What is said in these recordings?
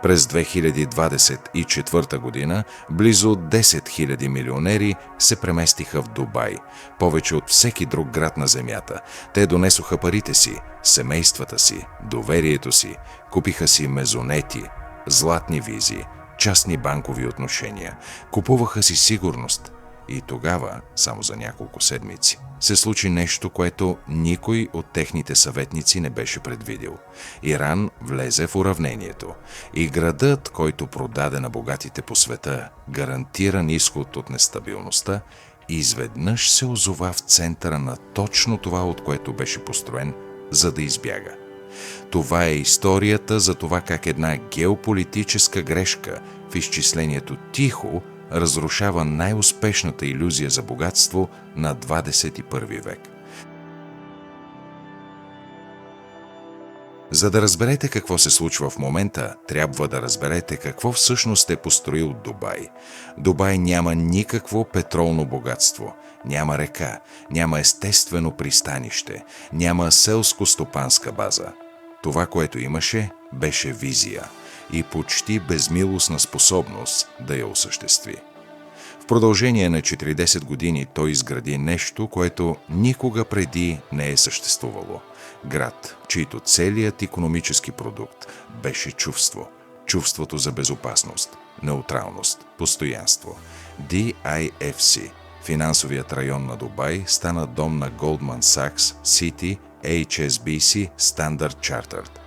През 2024 година близо 10 000 милионери се преместиха в Дубай, повече от всеки друг град на земята. Те донесоха парите си, семействата си, доверието си, купиха си мезонети, златни визи, частни банкови отношения, купуваха си сигурност. И тогава, само за няколко седмици, се случи нещо, което никой от техните съветници не беше предвидил. Иран влезе в уравнението и градът, който продаде на богатите по света гарантиран изход от нестабилността, изведнъж се озова в центъра на точно това, от което беше построен, за да избяга. Това е историята за това как една геополитическа грешка в изчислението тихо разрушава най-успешната илюзия за богатство на 21 век. За да разберете какво се случва в момента, трябва да разберете какво всъщност е построил Дубай. Дубай няма никакво петролно богатство, няма река, няма естествено пристанище, няма селско-стопанска база. Това, което имаше, беше визия и почти безмилостна способност да я осъществи. В продължение на 40 години той изгради нещо, което никога преди не е съществувало. Град, чийто целият икономически продукт беше чувство. Чувството за безопасност, неутралност, постоянство. DIFC, финансовият район на Дубай, стана дом на Goldman Sachs, Citi, HSBC, Standard Chartered.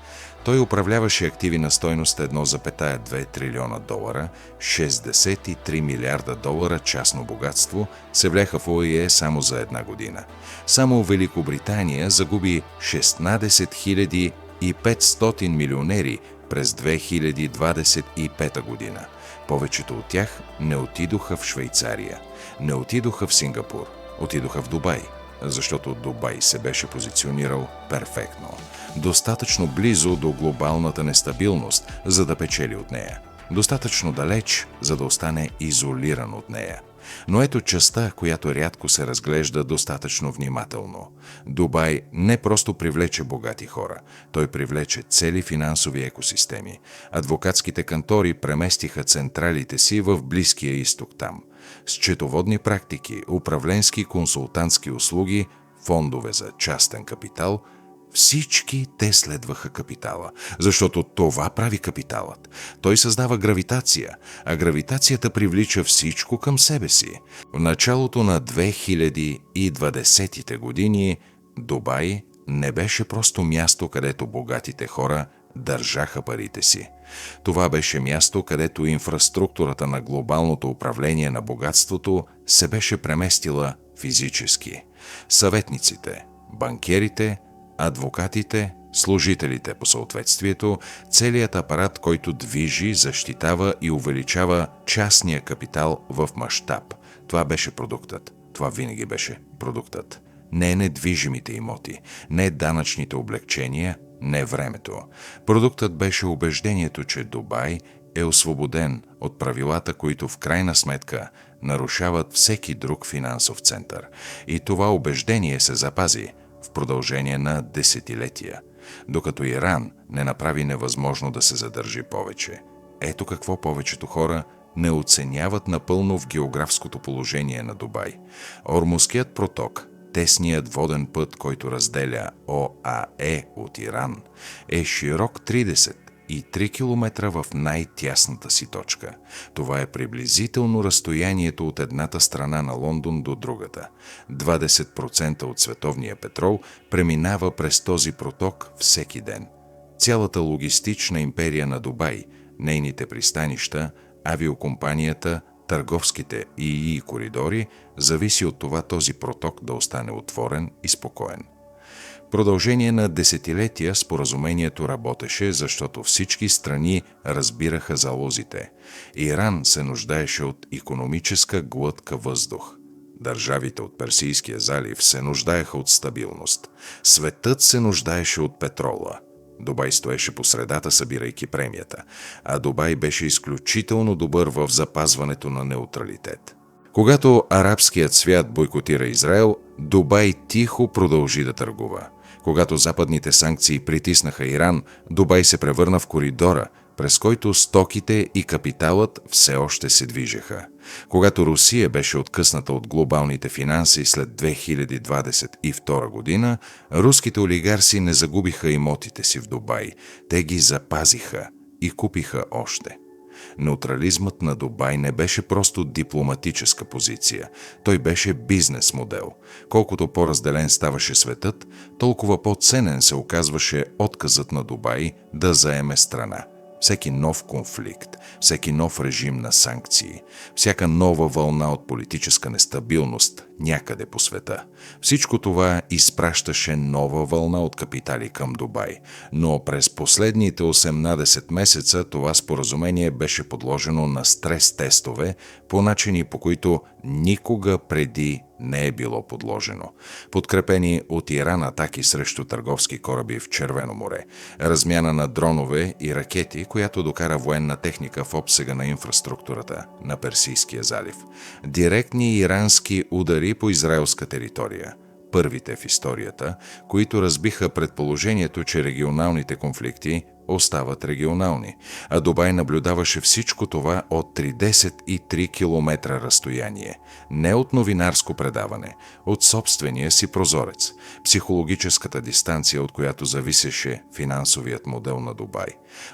Той управляваше активи на стойност 1,2 трилиона долара, 63 милиарда долара частно богатство се вляха в ОИЕ само за една година. Само Великобритания загуби 16 500 милионери през 2025 година. Повечето от тях не отидоха в Швейцария, не отидоха в Сингапур, отидоха в Дубай, защото Дубай се беше позиционирал перфектно, достатъчно близо до глобалната нестабилност, за да печели от нея, достатъчно далеч, за да остане изолиран от нея. Но ето частта, която рядко се разглежда достатъчно внимателно. Дубай не просто привлече богати хора, той привлече цели финансови екосистеми. Адвокатските кантори преместиха централите си в Близкия изток там. Счетоводни практики, управленски консултантски услуги, фондове за частен капитал – всички те следваха капитала, защото това прави капиталът. Той създава гравитация, а гравитацията привлича всичко към себе си. В началото на 2020-те години Дубай не беше просто място, където богатите хора държаха парите си. Това беше място, където инфраструктурата на глобалното управление на богатството се беше преместила физически. Съветниците, банкерите, адвокатите, служителите по съответствието, целият апарат, който движи, защитава и увеличава частния капитал в мащаб. Това беше продуктът. Това винаги беше продуктът. Не недвижимите имоти, не данъчните облекчения, не времето. Продуктът беше убеждението, че Дубай е освободен от правилата, които в крайна сметка нарушават всеки друг финансов център. И това убеждение се запази в продължение на десетилетия, докато Иран не направи невъзможно да се задържи повече. Ето какво повечето хора не оценяват напълно в географското положение на Дубай. Ормузският проток, тесният воден път, който разделя ОАЕ от Иран, е широк 33 км в най-тясната си точка. Това е приблизително разстоянието от едната страна на Лондон до другата. 20% от световния петрол преминава през този проток всеки ден. Цялата логистична империя на Дубай, нейните пристанища, авиокомпанията, търговските ИИ коридори зависи от това този проток да остане отворен и спокоен. В продължение на десетилетия споразумението работеше, защото всички страни разбираха залозите. Иран се нуждаеше от икономическа глътка въздух. Държавите от Персийския залив се нуждаеха от стабилност. Светът се нуждаеше от петрола. Дубай стоеше по средата, събирайки премията, а Дубай беше изключително добър в запазването на неутралитет. Когато арабският свят бойкотира Израел, Дубай тихо продължи да търгува. Когато западните санкции притиснаха Иран, Дубай се превърна в коридора, през който стоките и капиталът все още се движеха. Когато Русия беше откъсната от глобалните финанси след 2022 година, руските олигарси не загубиха имотите си в Дубай. Те ги запазиха и купиха още. Неутрализмът на Дубай не беше просто дипломатическа позиция. Той беше бизнес модел. Колкото по-разделен ставаше светът, толкова по-ценен се оказваше отказът на Дубай да заеме страна. Всеки нов конфликт, всеки нов режим на санкции, всяка нова вълна от политическа нестабилност някъде по света. Всичко това изпращаше нова вълна от капитали към Дубай. Но през последните 18 месеца това споразумение беше подложено на стрес-тестове по начини, по които никога преди не е било подложено. Подкрепени от Иран атаки срещу търговски кораби в Червено море, размяна на дронове и ракети, която докара военна техника в обсега на инфраструктурата на Персийския залив. Директни ирански удари по израелска територия. Първите в историята, които разбиха предположението, че регионалните конфликти остават регионални, а Дубай наблюдаваше всичко това от 33 км разстояние. Не от новинарско предаване, от собствения си прозорец, психологическата дистанция, от която зависеше финансовият модел на Дубай.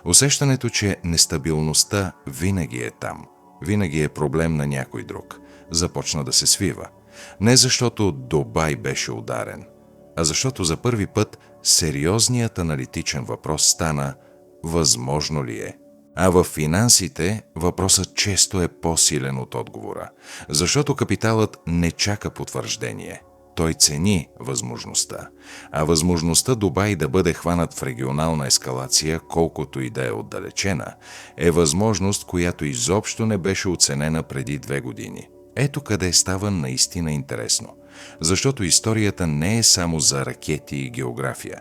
Усещането, че нестабилността винаги е там, винаги е проблем на някой друг, започна да се свива. Не защото Дубай беше ударен, а защото за първи път сериозният аналитичен въпрос стана: възможно ли е? А в финансите въпросът често е по-силен от отговора, защото капиталът не чака потвърждение. Той цени възможността. А възможността Дубай да бъде хванат в регионална ескалация, колкото и да е отдалечена, е възможност, която изобщо не беше оценена преди 2 години. Ето къде става наистина интересно. Защото историята не е само за ракети и география.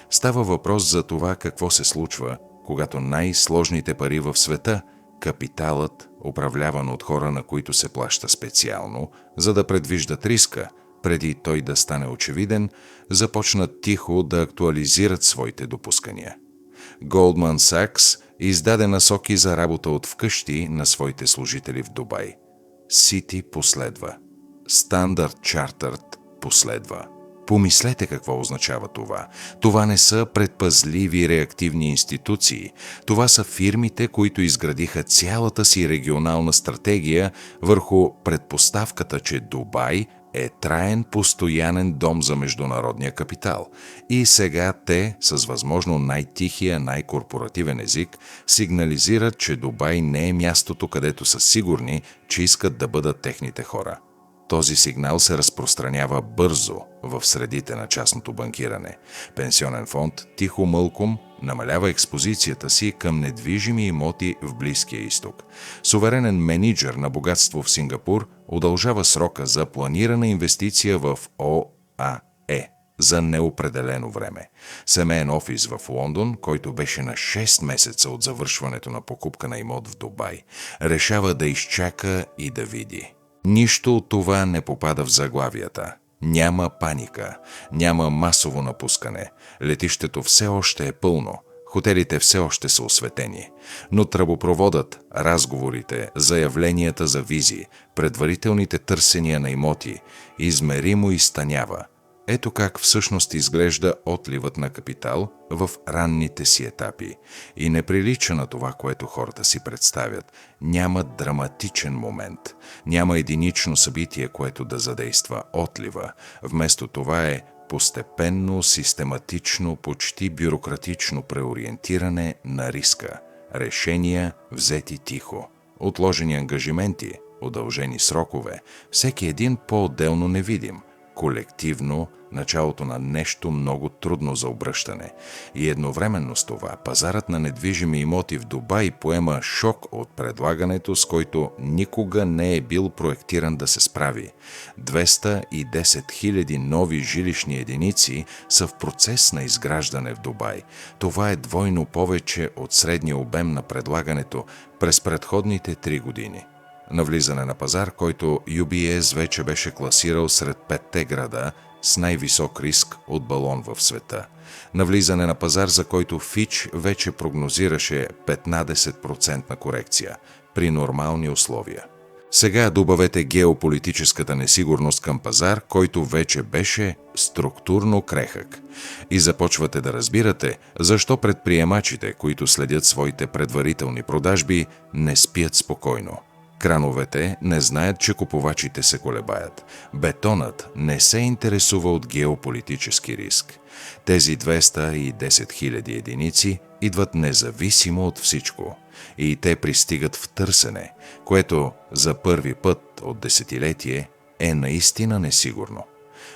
Става въпрос за това какво се случва, когато най-сложните пари в света, капиталът, управляван от хора, на които се плаща специално, за да предвиждат риска, преди той да стане очевиден, започнат тихо да актуализират своите допускания. Goldman Sachs издаде насоки за работа от вкъщи на своите служители в Дубай. Сити последва. Standard Chartered последва. Помислете какво означава това. Това не са предпазливи реактивни институции. Това са фирмите, които изградиха цялата си регионална стратегия върху предпоставката, че Дубай е траен, постоянен дом за международния капитал. И сега те, с възможно най-тихия, най-корпоративен език, сигнализират, че Дубай не е мястото, където са сигурни, че искат да бъдат техните хора. Този сигнал се разпространява бързо в средите на частното банкиране. Пенсионен фонд тихо мълком намалява експозицията си към недвижими имоти в Близкия изток. Суверенен мениджър на богатство в Сингапур удължава срока за планирана инвестиция в ОАЕ за неопределено време. Семейен офис в Лондон, който беше на 6 месеца от завършването на покупка на имот в Дубай, решава да изчака и да види. Нищо от това не попада в заглавията. Няма паника, няма масово напускане. Летището все още е пълно, хотелите все още са осветени. Но тръбопроводът, разговорите, заявленията за визи, предварителните търсения на имоти измеримо изтънява. Ето как всъщност изглежда отливът на капитал в ранните си етапи. И не прилича на това, което хората си представят. Няма драматичен момент. Няма единично събитие, което да задейства отлива. Вместо това е постепенно, систематично, почти бюрократично преориентиране на риска. Решения взети тихо. Отложени ангажименти, удължени срокове. Всеки един по-отделно невидим. Колективно началото на нещо много трудно за обръщане. И едновременно с това пазарът на недвижими имоти в Дубай поема шок от предлагането, с който никога не е бил проектиран да се справи. 210 000 нови жилищни единици са в процес на изграждане в Дубай. Това е двойно повече от средния обем на предлагането през предходните 3 години. Навлизане на пазар, който UBS вече беше класирал сред 5 града с най-висок риск от балон в света. Навлизане на пазар, за който Фич вече прогнозираше 15% корекция при нормални условия. Сега добавете геополитическата несигурност към пазар, който вече беше структурно крехък. И започвате да разбирате защо предприемачите, които следят своите предварителни продажби, не спят спокойно. Крановете не знаят, че купувачите се колебаят. Бетонът не се интересува от геополитически риск. Тези 210 000 единици идват независимо от всичко. И те пристигат в търсене, което за първи път от десетилетие е наистина несигурно.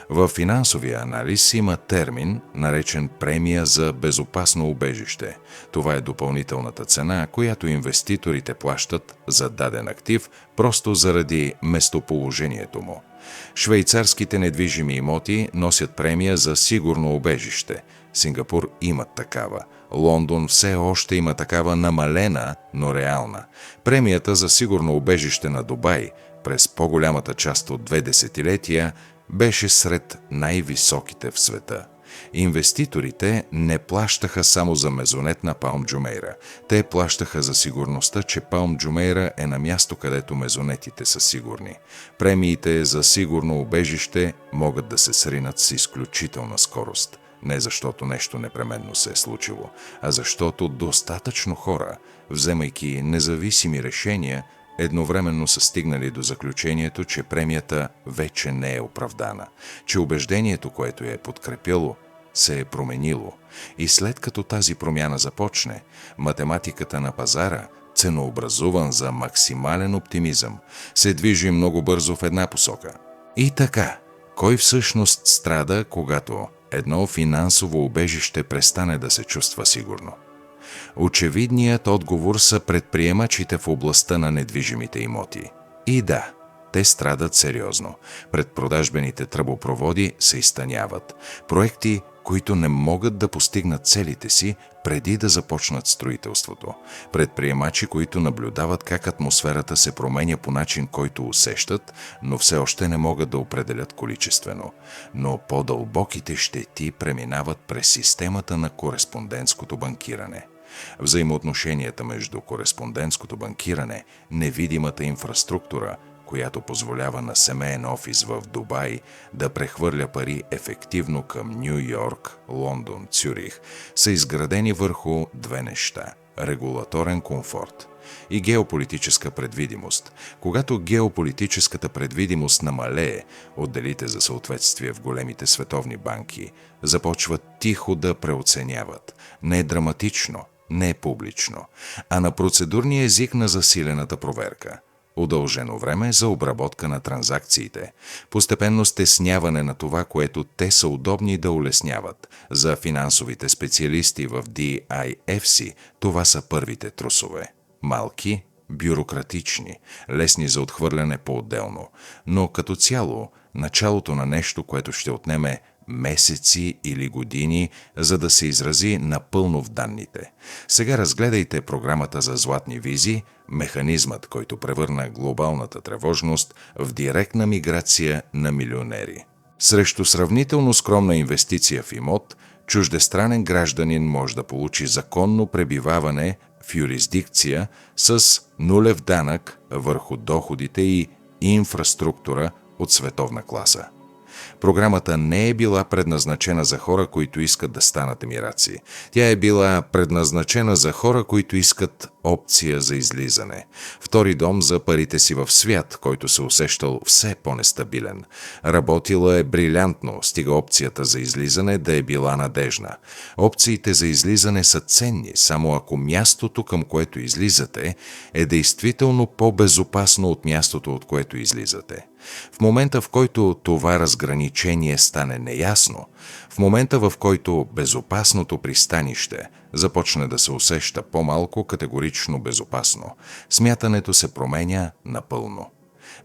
В финансовия анализ има термин, наречен премия за безопасно убежище. Това е допълнителната цена, която инвеститорите плащат за даден актив, просто заради местоположението му. Швейцарските недвижими имоти носят премия за сигурно убежище. Сингапур има такава. Лондон все още има такава намалена, но реална. Премията за сигурно убежище на Дубай през по-голямата част от 2 десетилетия беше сред най-високите в света. Инвеститорите не плащаха само за мезонет на Палм Джумейра. Те плащаха за сигурността, че Палм Джумейра е на място, където мезонетите са сигурни. Премиите за сигурно убежище могат да се сринат с изключителна скорост. Не защото нещо непременно се е случило, а защото достатъчно хора, вземайки независими решения, едновременно са стигнали до заключението, че премията вече не е оправдана, че убеждението, което я е подкрепило, се е променило. И след като тази промяна започне, математиката на пазара, ценообразуван за максимален оптимизъм, се движи много бързо в една посока. И така, кой всъщност страда, когато едно финансово убежище престане да се чувства сигурно? Очевидният отговор са предприемачите в областта на недвижимите имоти. И да, те страдат сериозно. Предпродажбените тръбопроводи се изтъняват. Проекти, които не могат да постигнат целите си преди да започнат строителството. Предприемачи, които наблюдават как атмосферата се променя по начин, който усещат, но все още не могат да определят количествено. Но по-дълбоките щети преминават през системата на кореспондентското банкиране. Взаимоотношенията между кореспондентското банкиране, невидимата инфраструктура, която позволява на семейен офис в Дубай да прехвърля пари ефективно към Ню Йорк, Лондон, Цюрих, са изградени върху две неща – регулаторен комфорт и геополитическа предвидимост. Когато геополитическата предвидимост намалее, отделите за съответствие в големите световни банки започват тихо да преоценяват. Не драматично, не публично, а на процедурния език на засилената проверка. Удължено време за обработка на транзакциите, постепенно стесняване на това, което те са удобни да улесняват. За финансовите специалисти в DIFC това са първите трусове. Малки, бюрократични, лесни за отхвърляне по-отделно, но като цяло началото на нещо, което ще отнеме месеци или години, за да се изрази напълно в данните. Сега разгледайте програмата за златни визи, механизмът, който превърна глобалната тревожност в директна миграция на милионери. Срещу сравнително скромна инвестиция в имот, чуждестранен гражданин може да получи законно пребиваване в юрисдикция с нулев данък върху доходите и инфраструктура от световна класа. Програмата не е била предназначена за хора, които искат да станат емираци. Тя е била предназначена за хора, които искат опция за излизане. Втори дом за парите си в свят, който се усещал все по-нестабилен. Работила е брилянтно, стига опцията за излизане да е била надежна. Опциите за излизане са ценни, само ако мястото, към което излизате, е действително по-безопасно от мястото, от което излизате. В момента, в който това разграничение стане неясно, в момента, в който безопасното пристанище започне да се усеща по-малко категорично безопасно, смятането се променя напълно.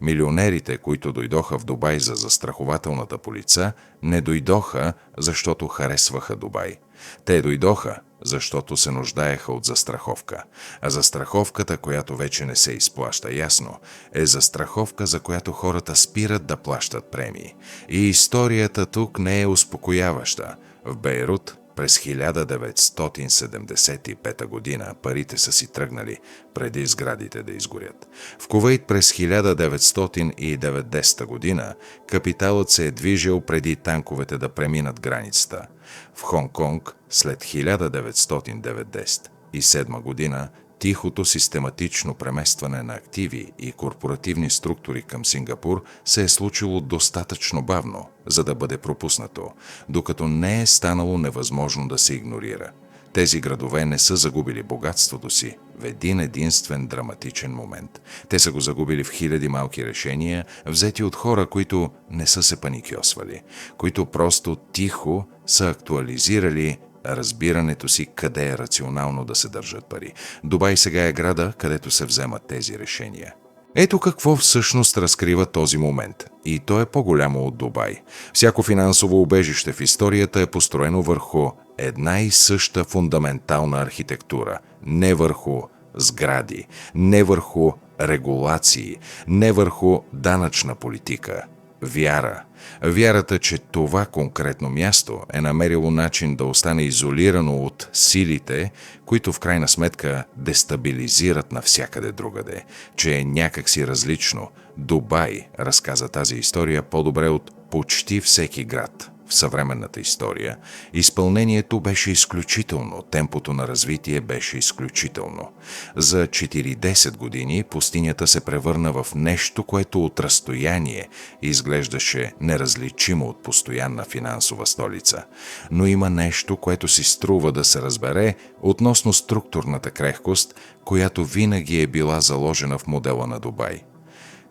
Милионерите, които дойдоха в Дубай за застрахователната полица, не дойдоха, защото харесваха Дубай. Те дойдоха, защото се нуждаеха от застраховка. А застраховката, която вече не се изплаща ясно, е застраховка, за която хората спират да плащат премии. И историята тук не е успокояваща. В Бейрут през 1975 година парите са си тръгнали преди сградите да изгорят. В Кувейт през 1990 година капиталът се е движил преди танковете да преминат границата. В Хонг-Конг след 1997 година тихото систематично преместване на активи и корпоративни структури към Сингапур се е случило достатъчно бавно, за да бъде пропуснато, докато не е станало невъзможно да се игнорира. Тези градове не са загубили богатството си в един единствен драматичен момент. Те са го загубили в хиляди малки решения, взети от хора, които не са се паникьосвали, които просто тихо са актуализирали разбирането си къде е рационално да се държат пари. Дубай сега е града, където се вземат тези решения. Ето какво всъщност разкрива този момент. И то е по-голямо от Дубай. Всяко финансово убежище в историята е построено върху една и съща фундаментална архитектура. Не върху сгради, не върху регулации, не върху данъчна политика. Вяра. Вярата, че това конкретно място е намерило начин да остане изолирано от силите, които в крайна сметка дестабилизират навсякъде другаде, че е някакси различно. Дубай разказа тази история по-добре от почти всеки град в съвременната история. Изпълнението беше изключително, темпото на развитие беше изключително. За 40 години пустинята се превърна в нещо, което от разстояние изглеждаше неразличимо от постоянна финансова столица. Но има нещо, което си струва да се разбере относно структурната крехкост, която винаги е била заложена в модела на Дубай.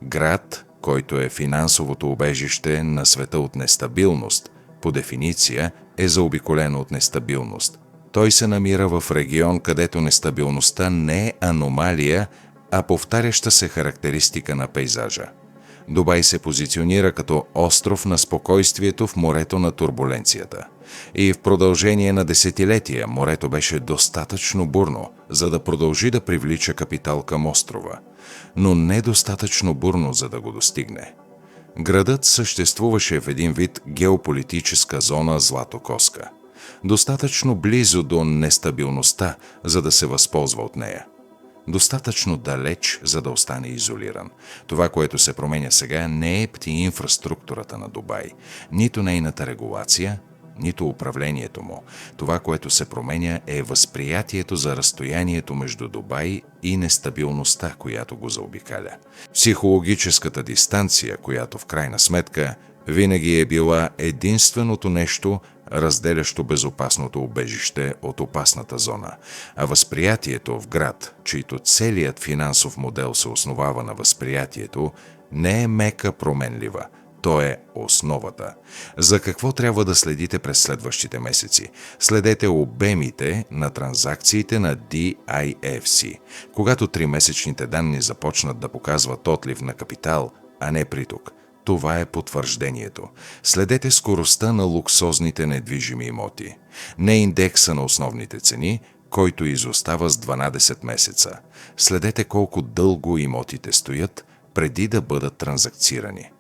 Град, който е финансовото убежище на света от нестабилност, по дефиниция е заобиколено от нестабилност. Той се намира в регион, където нестабилността не е аномалия, а повтаряща се характеристика на пейзажа. Дубай се позиционира като остров на спокойствието в морето на турбуленцията. И в продължение на десетилетия морето беше достатъчно бурно, за да продължи да привлича капитал към острова, но недостатъчно бурно, за да го достигне. Градът съществуваше в един вид геополитическа зона златокоска, достатъчно близо до нестабилността, за да се възползва от нея. Достатъчно далеч, за да остане изолиран. Това, което се променя сега, не е инфраструктурата на Дубай, нито нейната регулация, нито управлението му. Това, което се променя, е възприятието за разстоянието между Дубай и нестабилността, която го заобикаля. Психологическата дистанция, която в крайна сметка винаги е била единственото нещо, разделящо безопасното убежище от опасната зона, а възприятието в град, чийто целият финансов модел се основава на възприятието, не е мека променлива. То е основата. За какво трябва да следите през следващите месеци? Следете обемите на транзакциите на DIFC. Когато 3-месечните данни започнат да показват отлив на капитал, а не приток, това е потвърждението. Следете скоростта на луксозните недвижими имоти. Не индекса на основните цени, който изостава с 12 месеца. Следете колко дълго имотите стоят, преди да бъдат транзакцирани.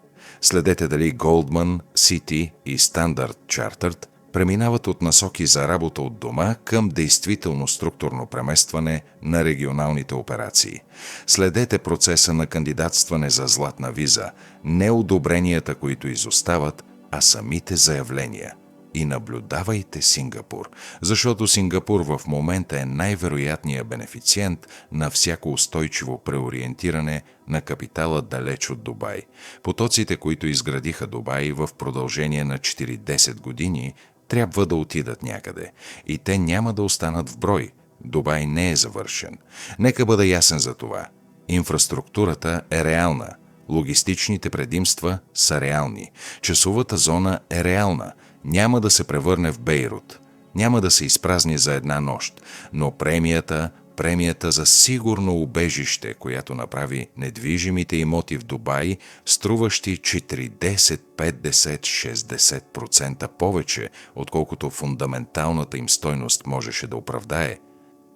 Следете дали Goldman, Citi и Standard Chartered преминават от насоки за работа от дома към действително структурно преместване на регионалните операции. Следете процеса на кандидатстване за златна виза, не одобренията, които изостават, а самите заявления. И наблюдавайте Сингапур, защото Сингапур в момента е най-вероятният бенефициент на всяко устойчиво преориентиране на капитала далеч от Дубай. Потоците, които изградиха Дубай в продължение на 40 години, трябва да отидат някъде. И те няма да останат в брой. Дубай не е завършен. Нека бъда ясен за това. Инфраструктурата е реална. Логистичните предимства са реални. Часовата зона е реална. Няма да се превърне в Бейрут. Няма да се изпразни за една нощ. Но премията, Премията за сигурно убежище, която направи недвижимите имоти в Дубай, струващи 40, 50, 60% повече, отколкото фундаменталната им стойност можеше да оправдае.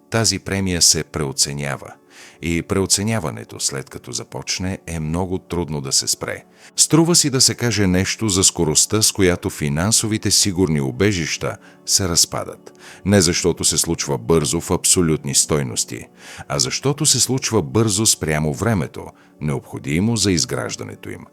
Тази премия се преоценява. И преоценяването, след като започне, е много трудно да се спре. Струва си да се каже нещо за скоростта, с която финансовите сигурни убежища се разпадат. Не защото се случва бързо в абсолютни стойности, а защото се случва бързо спрямо времето, необходимо за изграждането им.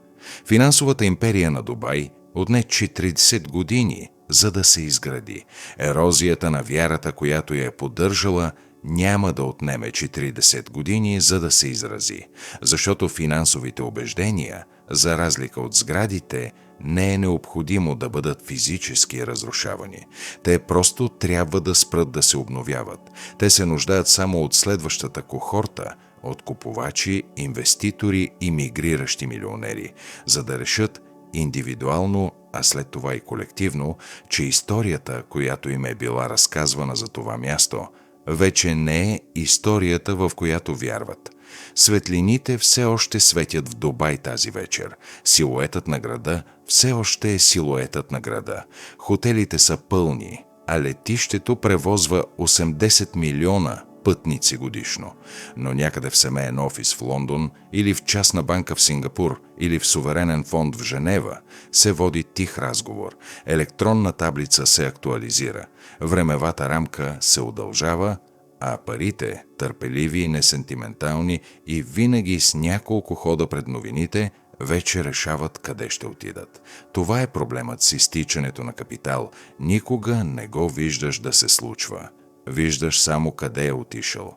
Финансовата империя на Дубай отне 40 години, за да се изгради. Ерозията на вярата, която я е поддържала, няма да отнеме 40 години, за да се изрази, защото финансовите убеждения, за разлика от сградите, не е необходимо да бъдат физически разрушавани. Те просто трябва да спрат да се обновяват. Те се нуждаят само от следващата кохорта, от купувачи, инвеститори и мигриращи милионери, за да решат индивидуално, а след това и колективно, че историята, която им е била разказвана за това място, вече не е историята, в която вярват. Светлините все още светят в Дубай тази вечер. Силуетът на града все още е силуетът на града. Хотелите са пълни, а летището превозва 80 милиона пътници годишно. Но някъде в семейен офис в Лондон или в частна банка в Сингапур или в суверенен фонд в Женева се води тих разговор. Електронна таблица се актуализира. Времевата рамка се удължава, а парите, търпеливи, несентиментални и винаги с няколко хода пред новините, вече решават къде ще отидат. Това е проблемът с изтичането на капитал. Никога не го виждаш да се случва. Виждаш само къде е отишъл.